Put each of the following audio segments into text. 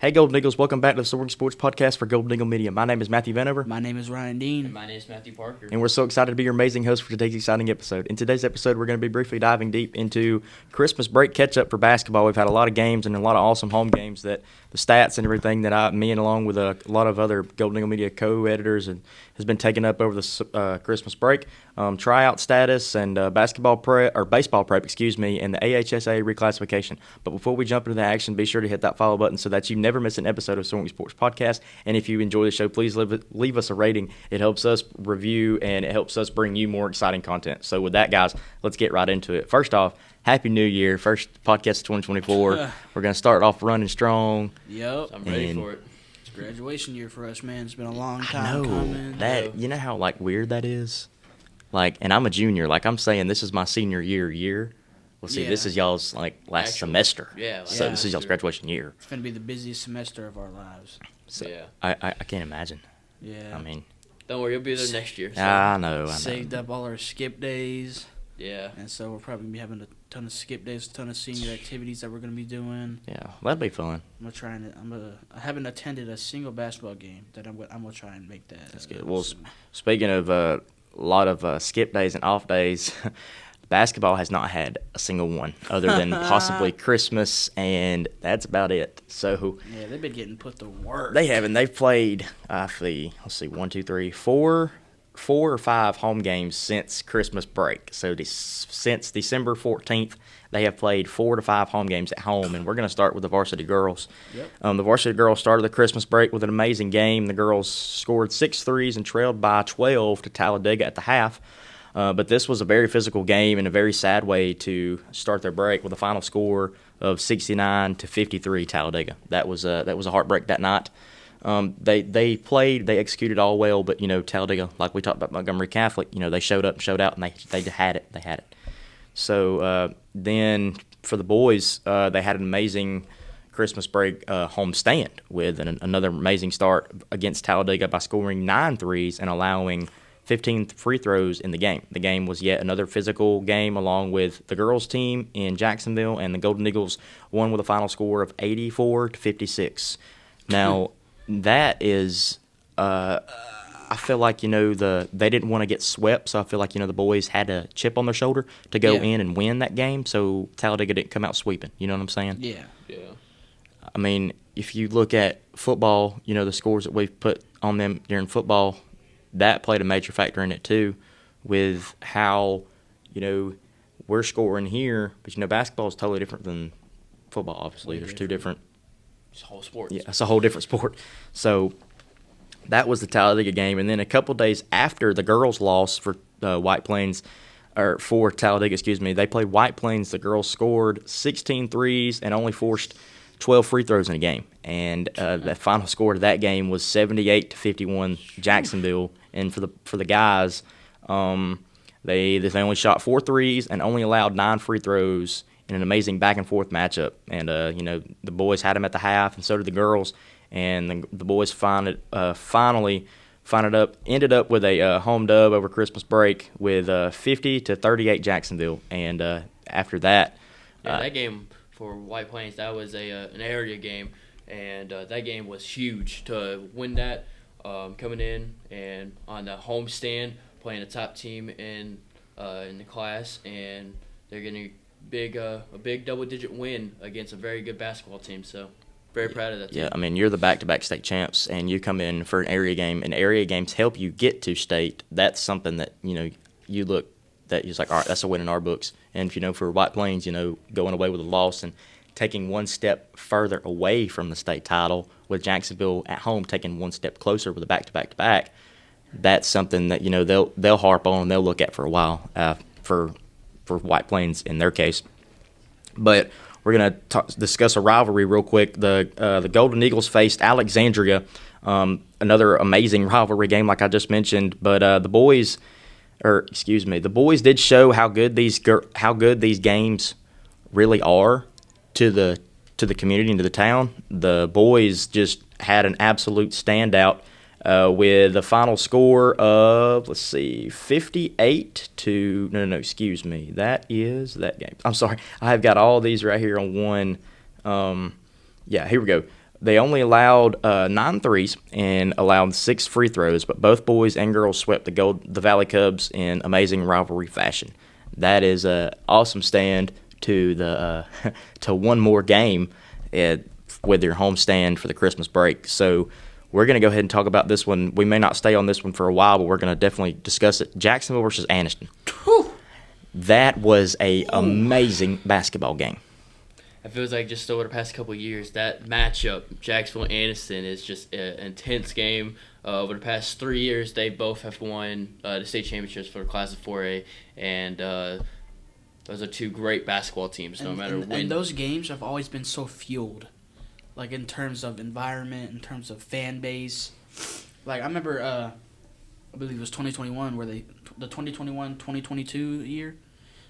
Hey, Golden Eagles, welcome back to the Soaring Sports Podcast for Golden Eagle Media. My name is Matthew Vanover. My name is Ryan Dean. And my name is Matthew Parker. And we're so excited to be your amazing host for today's exciting episode. In today's episode, we're going to be briefly diving deep into Christmas break catch-up for basketball. We've had a lot of games and a lot of awesome home games that the stats and everything that me and along with a lot of other Golden Eagle Media co-editors has been taken up over the Christmas break. Tryout status and baseball prep, and the AHSA reclassification. But before we jump into the action, be sure to hit that follow button so that you never miss an episode of Soaring Sports Podcast. And if you enjoy the show, please leave us a rating. It helps us review and it helps us bring you more exciting content. So with that, guys, let's get right into it. First off, Happy New Year. First podcast of 2024. We're going to start off running strong. Yep. I'm ready for it. It's graduation year for us, man. It's been a long time coming. You know how weird that is? And I'm a junior. I'm saying this is my senior year. Well, see, this is y'all's last semester. Yeah. So this is y'all's graduation year. It's going to be the busiest semester of our lives. So I can't imagine. Yeah. I mean, don't worry, you'll be there next year. So. I know. Saved up all our skip days. Yeah. And so we're probably going to be having a ton of skip days, a ton of senior activities that we're going to be doing. Yeah, that'll be fun. I haven't attended a single basketball game that I'm going to try and make that. That's good. Well, speaking of a lot of skip days and off days, basketball has not had a single one other than possibly Christmas, and that's about it. So yeah, they've been getting put to work. They have, and they've played, let's see, 1, 2, 3, 4 or 5 home games since Christmas break. So since December 14th, they have played 4 to 5 home games at home, and we're going to start with the varsity girls. Yep. The varsity girls started the Christmas break with an amazing game. The girls scored 6 threes and trailed by 12 to Talladega at the half. But this was a very physical game and a very sad way to start their break with a final score of 69-53 Talladega. That was a heartbreak that night. They executed all well, but Talladega, like we talked about Montgomery Catholic, they showed up and showed out, and they had it. So then for the boys, they had an amazing Christmas break home stand with another amazing start against Talladega by scoring 9 threes and allowing 15 free throws in the game. The game was yet another physical game along with the girls' team in Jacksonville, and the Golden Eagles won with a final score of 84-56. Now, that is, I feel like, they didn't want to get swept, so I feel like, the boys had a chip on their shoulder to go in and win that game, so Talladega didn't come out sweeping. You know what I'm saying? Yeah. I mean, if you look at football, the scores that we've put on them during football, that played a major factor in it too, with how, we're scoring here, but, basketball is totally different than football, obviously. There's two different. It's a whole sport. Yeah, it's a whole different sport. So that was the Talladega game. And then a couple days after the girls lost for White Plains, or for Talladega, they played White Plains. The girls scored 16 threes and only forced 12 free throws in a game. And the final score of that game was 78-51 Jacksonville. And for the guys, they only shot 4 threes and only allowed 9 free throws in an amazing back-and-forth matchup. And, the boys had them at the half, and so did the girls. And the boys finally ended up with a home dub over Christmas break with 50-38 Jacksonville. And after that, that game for White Plains, that was an area game, and that game was huge to win that. Coming in and on the home stand, playing the top team in the class, and they're getting a big double-digit win against a very good basketball team. So. Very proud of that team. Yeah, I mean, you're the back-to-back state champs, and you come in for an area game, and area games help you get to state. That's something that, you look that you're like, all right, that's a win in our books. And, for White Plains, going away with a loss and taking one step further away from the state title, with Jacksonville at home taking one step closer with a back-to-back-to-back, that's something that, they'll harp on and they'll look at for a while for White Plains in their case. But we're going to discuss a rivalry real quick. The Golden Eagles faced Alexandria, another amazing rivalry game like I just mentioned. But the boys did show how good these games really are to the community and to the town. The boys just had an absolute standout with a final score of, 58 to – no, excuse me. That is that game. I'm sorry. I have got all these right here on one. Here we go. they only allowed 9 threes and allowed 6 free throws, but both boys and girls swept the Valley Cubs in amazing rivalry fashion. That is an awesome stand to the to one more game with your homestand for the Christmas break. So we're going to go ahead and talk about this one. We may not stay on this one for a while, but we're going to definitely discuss it. Jacksonville versus Anniston. Whew. That was a amazing basketball game. It feels like just over the past couple of years, that matchup, Jacksonville-Anniston, is just an intense game. Over the past 3 years, they both have won the state championships for the Class of 4A, and those are two great basketball teams, no matter when. And those games have always been so fueled, like in terms of environment, in terms of fan base. Like I remember, I believe it was 2021, the 2021-2022 year,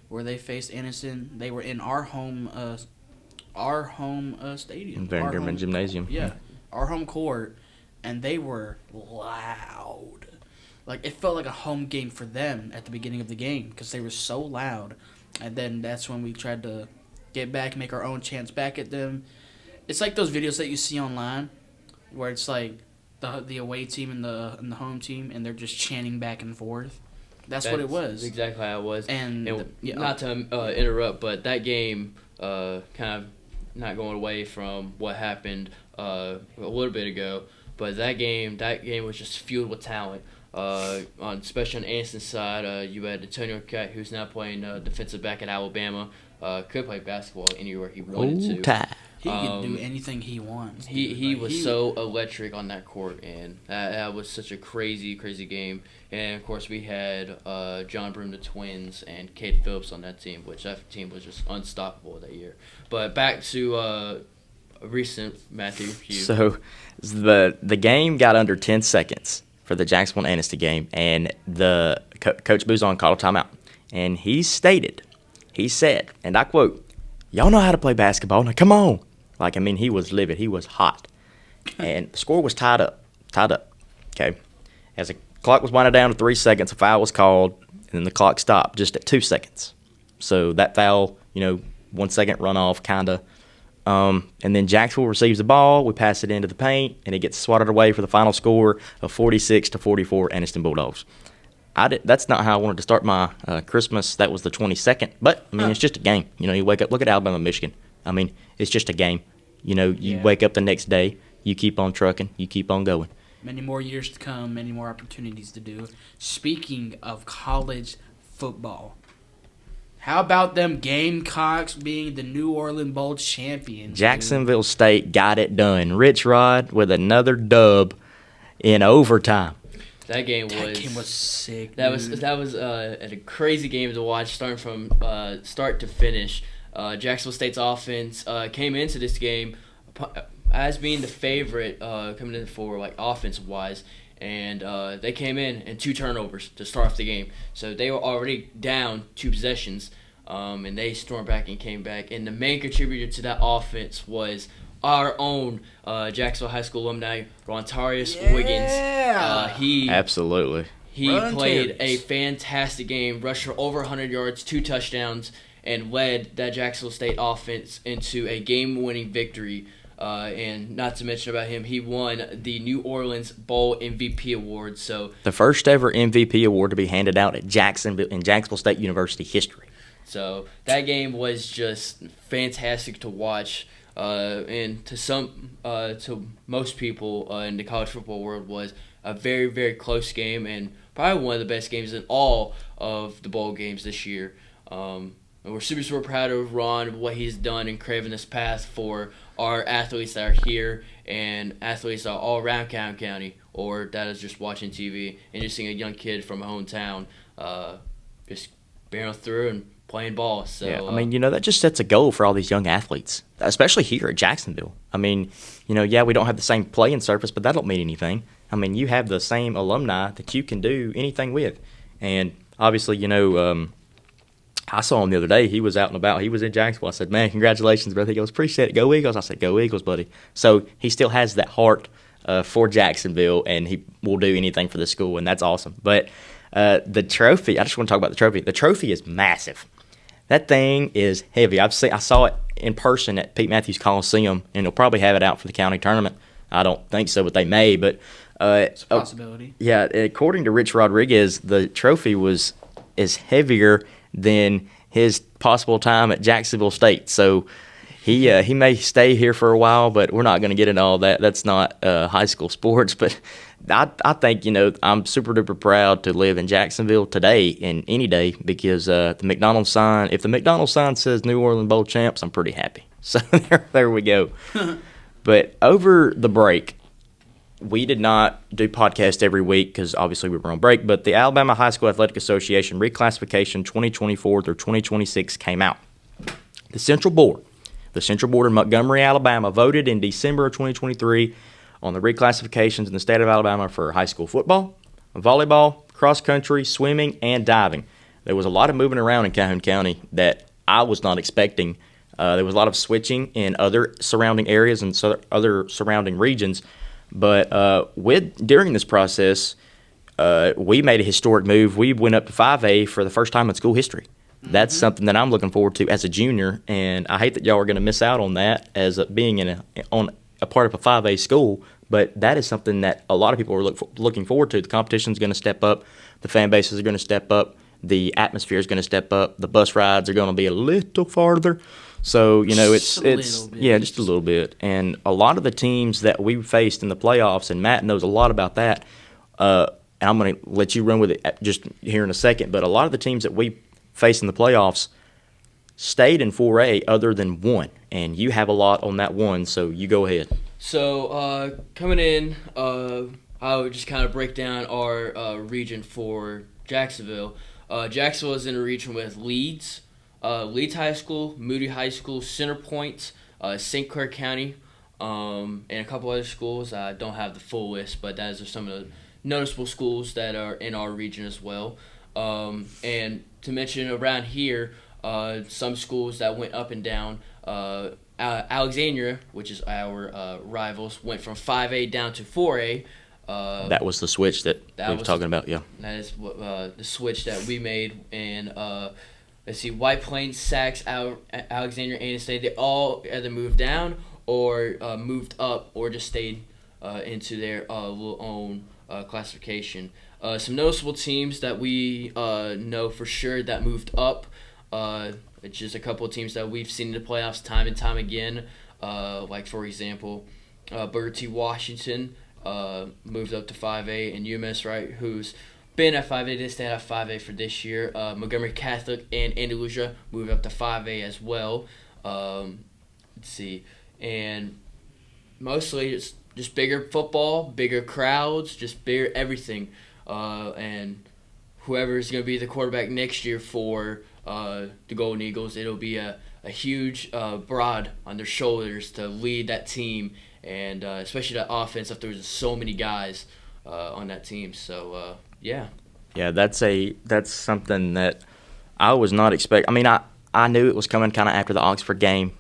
where they faced Anniston. They were in our home stadium, Van our German home- Gymnasium. Yeah, our home court, and they were loud. Like it felt like a home game for them at the beginning of the game because they were so loud. And then that's when we tried to get back, make our own chance back at them. It's like those videos that you see online, where it's like the away team and the home team, and they're just chanting back and forth. That's what it was. That's exactly how it was. And not to interrupt, but that game kind of not going away from what happened a little bit ago. But that game was just fueled with talent. Especially on Anniston's side, you had Antonio Cat, who's now playing defensive back at Alabama. Could play basketball anywhere he wanted to. He could do anything he wants. He was so electric on that court, and that was such a crazy game. And of course, we had John Broom, the twins, and Cade Phillips on that team, which that team was just unstoppable that year. But back to recent Matthew Hughes. So the game got under 10 seconds for the Jacksonville and Anniston game, and the Coach Bouzon called a timeout. And he said, and I quote, "Y'all know how to play basketball. Now come on." Like, I mean, he was livid. He was hot. And the score was tied up. Okay. As the clock was winding down to 3 seconds, a foul was called, and then the clock stopped just at 2 seconds. So that foul, 1 second runoff, kind of. And then Jacksonville receives the ball. We pass it into the paint, and it gets swatted away for the final score of 46-44 Anniston Bulldogs. That's not how I wanted to start my Christmas. That was the 22nd. But, I mean, it's just a game. You wake up. Look at Alabama, Michigan. I mean, it's just a game. You wake up the next day. You keep on trucking. You keep on going. Many more years to come. Many more opportunities to do. Speaking of college football, how about them Gamecocks being the New Orleans Bowl champions? Jacksonville State got it done. Rich Rod with another dub in overtime. That game was sick. That was a crazy game to watch, starting from start to finish. Jacksonville State's offense came into this game as being the favorite coming in for offensive wise, and they came in and 2 turnovers to start off the game. So they were already down 2 possessions, and they stormed back and came back. And the main contributor to that offense was our own Jacksonville High School alumni, Rontarius Wiggins. Absolutely. He played a fantastic game, rushed for over 100 yards, 2 touchdowns, and led that Jacksonville State offense into a game-winning victory. And not to mention about him, he won the New Orleans Bowl MVP award. So the first ever MVP award to be handed out at Jacksonville in Jacksonville State University history. So that game was just fantastic to watch. And to most people in the college football world, was a very, very close game, and probably one of the best games in all of the bowl games this year. And we're super, super proud of Ron, what he's done in craving this path for our athletes that are here and athletes that are all around Calhoun County, or that is just watching TV and just seeing a young kid from a hometown just barreling through and playing ball. So yeah, I mean, that just sets a goal for all these young athletes, especially here at Jacksonville. I mean, we don't have the same playing surface, but that don't mean anything. I mean, you have the same alumni that you can do anything with. And obviously, I saw him the other day. He was out and about. He was in Jacksonville. I said, "Man, congratulations, brother." He goes, "Appreciate it. Go Eagles." I said, "Go Eagles, buddy." So he still has that heart for Jacksonville, and he will do anything for the school, and that's awesome. But the trophy, I just want to talk about the trophy. The trophy is massive. That thing is heavy. I saw it in person at Pete Matthews Coliseum, and they'll probably have it out for the county tournament. I don't think so, but they may. But It's a possibility. yeah, according to Rich Rodriguez, the trophy is heavier than his possible time at Jacksonville State. So he may stay here for a while, but we're not going to get into all that. That's not high school sports. But I think, I'm super duper proud to live in Jacksonville today and any day because the McDonald's sign, if the McDonald's sign says New Orleans Bowl champs, I'm pretty happy. So there we go. But over the break, we did not do podcast every week because obviously we were on break, but the Alabama High School Athletic Association reclassification 2024 through 2026 came out. The Central Board in Montgomery, Alabama, voted in December of 2023 on the reclassifications in the state of Alabama for high school football, volleyball, cross country, swimming, and diving. There was a lot of moving around in Calhoun County that I was not expecting. There was a lot of switching in other surrounding areas and other surrounding regions. But during this process, we made a historic move. We went up to 5A for the first time in school history. That's something that I'm looking forward to as a junior, and I hate that y'all are going to miss out on that as being on a part of a 5A school. But that is something that a lot of people are looking forward to. The competition is going to step up. The fan bases are going to step up. The atmosphere is going to step up. The bus rides are going to be a little farther. So, it's just a little bit. And a lot of the teams that we faced in the playoffs, and Matt knows a lot about that, and I'm going to let you run with it just here in a second, but a lot of the teams that we faced in the playoffs stayed in 4A other than one, and you have a lot on that one, so you go ahead. So, coming in, I would just kind of break down our region for Jacksonville. Jacksonville is in a region with Leeds High School, Moody High School, Center Point, St. Clair County, and a couple other schools. I don't have the full list, but those are some of the noticeable schools that are in our region as well. And to mention around here, some schools that went up and down. Alexandria, which is our rivals, went from 5A down to 4A. That was the switch that we were talking about, yeah. That is the switch that we made. And let's see, White Plains, Sacs, Alexandria, and State, they all either moved down or moved up or just stayed into their little own classification. Some noticeable teams that we know for sure that moved up. It's just a couple of teams that we've seen in the playoffs time and time again. Like, for example, Booker T. Washington moved up to 5A, and UMS, right, who's been at 5A, they stayed at 5A for this year. Montgomery Catholic and Andalusia moved up to 5A as well. Let's see. And mostly just bigger football, bigger crowds, just bigger everything. And whoever is going to be the quarterback next year for the Golden Eagles, it'll be a huge broad on their shoulders to lead that team, and especially that offense if there's so many guys on that team. So, yeah. Yeah, that's something that I was not expecting. I mean, I knew it was coming kind of after the Oxford game.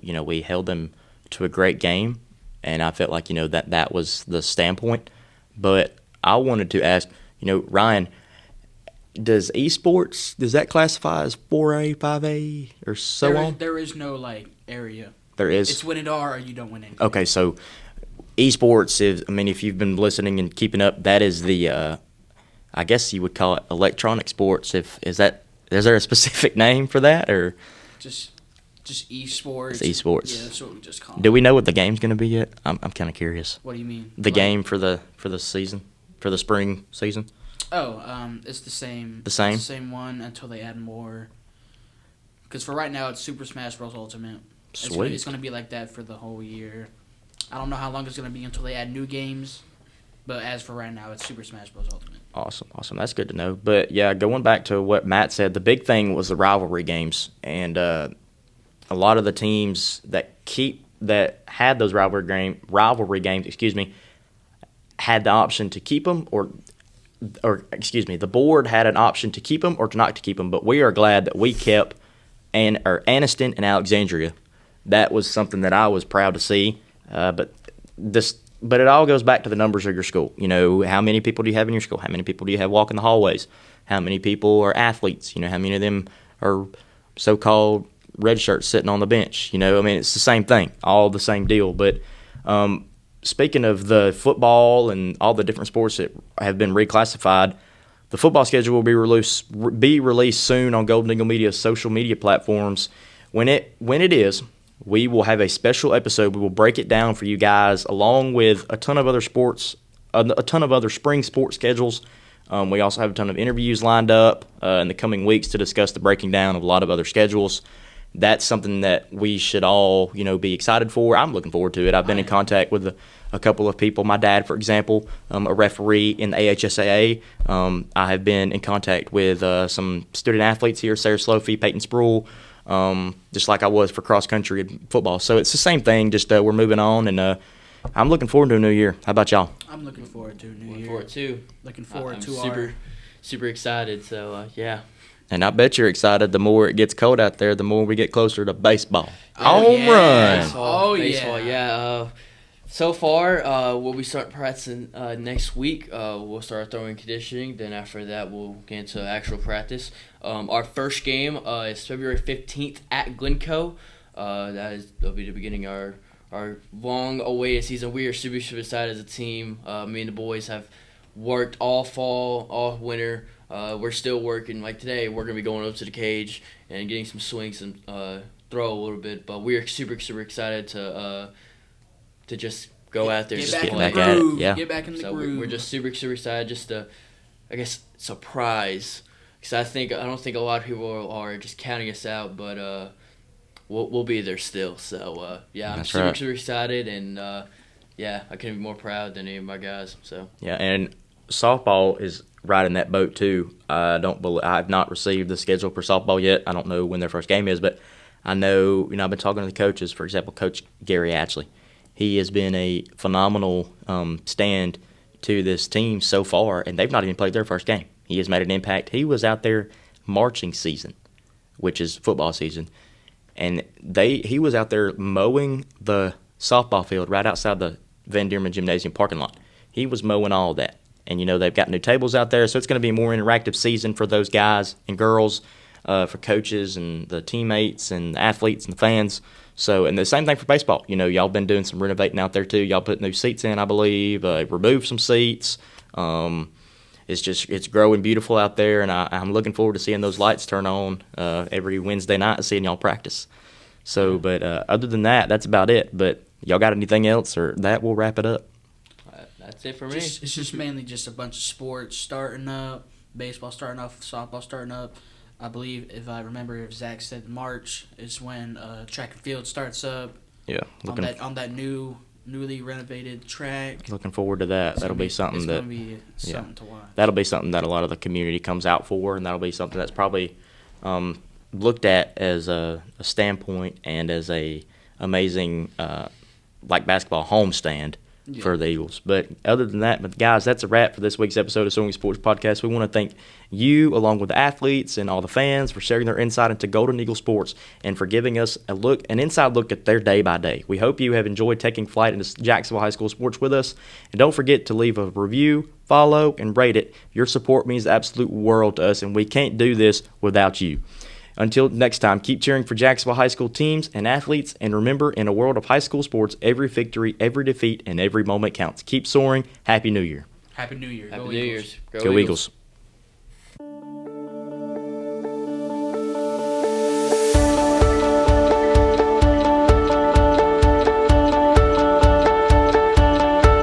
We held them to a great game, and I felt like, that was the standpoint. But I wanted to ask, Ryan, does that classify as 4A, 5A, or so on? There is no, area. There is? It's win it all or you don't win anything. Okay, so esports, if you've been listening and keeping up, that is the, I guess you would call it electronic sports. Is there a specific name for that, or? Just esports. It's esports. Yeah, that's what we just call it. Do we know what the game's going to be yet? I'm kind of curious. What do you mean? The game for the season, for the spring season? Oh, it's the same. The same? It's the same one until they add more. Because for right now, it's Super Smash Bros. Ultimate. Sweet. It's going to be like that for the whole year. I don't know how long it's going to be until they add new games. But as for right now, it's Super Smash Bros. Ultimate. Awesome. That's good to know. But, yeah, going back to what Matt said, the big thing was the rivalry games. And a lot of the teams that had those rivalry games, had the option to keep them the board had an option to keep them or to not to keep them, but we are glad that we kept Anniston and Alexandria. That was something that I was proud to see. But it all goes back to the numbers of your school. How many people do you have in your school? How many people do you have walking the hallways? How many people are athletes? How many of them are so-called red shirts sitting on the bench. I mean, it's the same thing, all the same deal. But speaking of the football and all the different sports that have been reclassified, the football schedule will be released soon on Golden Eagle Media's social media platforms. When it is, we will have a special episode. We will break it down for you guys, along with a ton of other spring sports schedules. We also have a ton of interviews lined up in the coming weeks to discuss the breaking down of a lot of other schedules. That's something that we should all, be excited for. I'm looking forward to it. I've been in contact with a couple of people. My dad, for example, a referee in the AHSAA. I have been in contact with some student athletes here, Sarah Slofey, Peyton Sproul, just like I was for cross country and football. So it's the same thing, just we're moving on, and I'm looking forward to a new year. How about y'all? I'm looking forward to a new year. Looking forward too. Looking forward to super excited. So yeah. And I bet you're excited. The more it gets cold out there, the more we get closer to baseball. Oh, Home run. Baseball, yeah. So far, we'll be starting practicing next week. We'll start throwing conditioning. Then after that, we'll get into actual practice. Our first game is February 15th at Glencoe. That'll be the beginning of our long-awaited season. We are super excited as a team. Me and the boys have worked all fall, all winter. We're still working. Like today, we're going to be going up to the cage and getting some swings and throw a little bit. But we are super excited to just go out there. Get and back in play. the groove. Yeah. Get back in the groove. We're just super excited just to, I guess, surprise. Because I don't think a lot of people are just counting us out, but we'll be there still. So, I'm That's super, right. super excited, and, I couldn't be more proud than any of my guys. So Yeah, and softball is right in that boat too. I have not received the schedule for softball yet. I don't know when their first game is, but I know, I've been talking to the coaches. For example, Coach Gary Atchley. He has been a phenomenal stand to this team so far, and they've not even played their first game. He has made an impact. He was out there marching season, which is football season, and he was out there mowing the softball field right outside the Van Dierman Gymnasium parking lot. He was mowing all of that. And, they've got new tables out there, so it's going to be a more interactive season for those guys and girls, for coaches and the teammates and the athletes and the fans. So, and the same thing for baseball. Y'all been doing some renovating out there too. Y'all put new seats in, I believe, removed some seats. It's growing beautiful out there, and I'm looking forward to seeing those lights turn on every Wednesday night and seeing y'all practice. So, but other than that, that's about it. But y'all got anything else, or that will wrap it up? that's it for me. It's just mainly just a bunch of sports starting up, baseball starting up, softball starting up. I believe, if I remember, if Zach said March is when track and field starts up. Yeah, on that newly renovated track. Looking forward to that. That'll be something to watch. That'll be something that a lot of the community comes out for, and that'll be something that's probably looked at as a standpoint and as a amazing like basketball homestand for the Eagles. But other than that, guys, that's a wrap for this week's episode of Soaring Sports Podcast. We want to thank you, along with the athletes and all the fans, for sharing their insight into Golden Eagle sports and for giving us an inside look at their day by day. We hope you have enjoyed taking flight into Jacksonville High School sports with us. And don't forget to leave a review, follow, and rate it. Your support means the absolute world to us, and we can't do this without you. Until next time, keep cheering for Jacksonville High School teams and athletes, and remember, in a world of high school sports, every victory, every defeat, and every moment counts. Keep soaring. Happy New Year. Happy New Year. Happy New Year's. Go Eagles.